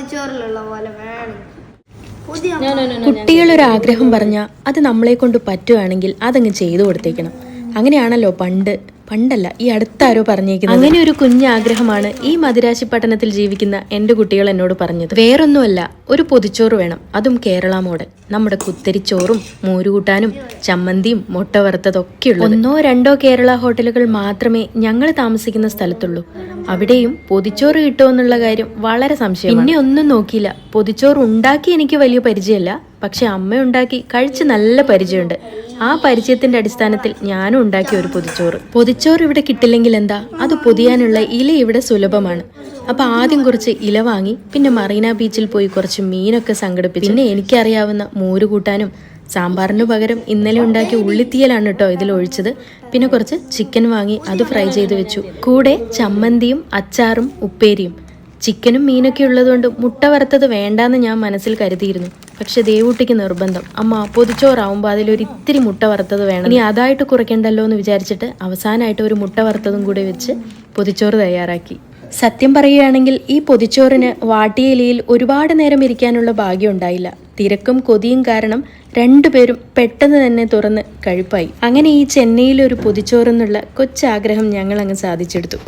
പൊതിച്ചോറിലുള്ള പോലെ വേണം. കുട്ടികളൊരു ആഗ്രഹം പറഞ്ഞാൽ അത് നമ്മളെ കൊണ്ട് പറ്റുവാണെങ്കിൽ അതങ്ങ് ചെയ്തു കൊടുത്തേക്കണം. അങ്ങനെയാണല്ലോ പണ്ടല്ല ഈ അടുത്താരോ പറഞ്ഞേക്കുന്നത്. അങ്ങനെ ഒരു കുഞ്ഞാഗ്രഹമാണ് ഈ മദിരാശി പട്ടണത്തിൽ ജീവിക്കുന്ന എൻ്റെ കുട്ടികൾ എന്നോട് പറഞ്ഞത്. വേറൊന്നുമല്ല, ഒരു പൊതിച്ചോറ് വേണം, അതും കേരള മോഡൽ. നമ്മുടെ കുത്തരിച്ചോറും മോരുകൂട്ടാനും ചമ്മന്തിയും മുട്ട വറുത്തതൊക്കെ ഉള്ളത്. 1-2 കേരള ഹോട്ടലുകൾ മാത്രമേ ഞങ്ങൾ താമസിക്കുന്ന സ്ഥലത്തുള്ളൂ. അവിടെയും പൊതിച്ചോറ് കിട്ടുമെന്നുള്ള കാര്യം വളരെ സംശയം. പിന്നെ ഒന്നും നോക്കിയില്ല. പൊതിച്ചോറ് ഉണ്ടാക്കി എനിക്ക് വലിയ പരിചയമല്ല, പക്ഷെ അമ്മ ഉണ്ടാക്കി കഴിച്ച് നല്ല പരിചയമുണ്ട്. ആ പരിചയത്തിന്റെ അടിസ്ഥാനത്തിൽ ഞാനും ഉണ്ടാക്കിയ ഒരു പൊതിച്ചോറ് ഇവിടെ കിട്ടില്ലെങ്കിൽ എന്താ, അത് പൊതിയാനുള്ള ഇല ഇവിടെ സുലഭമാണ്. അപ്പൊ ആദ്യം കുറച്ച് ഇല വാങ്ങി, പിന്നെ മറീന ബീച്ചിൽ പോയി കുറച്ച് മീനൊക്കെ സംഘടിപ്പിച്ചു. പിന്നെ എനിക്കറിയാവുന്ന മോരുകൂട്ടാനും സാമ്പാറിന് പകരം ഇന്നലെ ഉണ്ടാക്കിയ ഉള്ളിത്തീയലാണ് കേട്ടോ ഇതിൽ ഒഴിച്ചത്. പിന്നെ കുറച്ച് ചിക്കൻ വാങ്ങി അത് ഫ്രൈ ചെയ്ത് വെച്ചു. കൂടെ ചമ്മന്തിയും അച്ചാറും ഉപ്പേരിയും. ചിക്കനും മീനൊക്കെ ഉള്ളതുകൊണ്ട് മുട്ട വറുത്തത് വേണ്ടാന്ന് ഞാൻ മനസ്സിൽ കരുതിയിരുന്നു. പക്ഷെ ദേവൂട്ടിക്ക് നിർബന്ധം, അമ്മ പൊതിച്ചോറാവുമ്പോൾ അതിലൊരു ഇത്തിരി മുട്ട വറുത്തത് വേണം, ഇനി അതായിട്ട് കുറയ്ക്കണ്ടല്ലോ എന്ന് വിചാരിച്ചിട്ട് അവസാനമായിട്ട് ഒരു മുട്ട വറുത്തതും കൂടെ വെച്ച് പൊതിച്ചോറ് തയ്യാറാക്കി. സത്യം പറയുകയാണെങ്കിൽ ഈ പൊതിച്ചോറിന് വാട്ടിയ ഇലയിൽ ഒരുപാട് നേരം ഇരിക്കാനുള്ള ഭാഗ്യം ഉണ്ടായില്ല. തിരക്കും കൊതിയും കാരണം രണ്ടുപേരും പെട്ടെന്ന് തന്നെ തുറന്ന് കഴിപ്പായി. അങ്ങനെ ഈ ചെന്നൈയിലൊരു പൊതിച്ചോറെന്നുള്ള കൊച്ചാഗ്രഹം ഞങ്ങൾ അങ്ങ് സാധിച്ചെടുത്തു.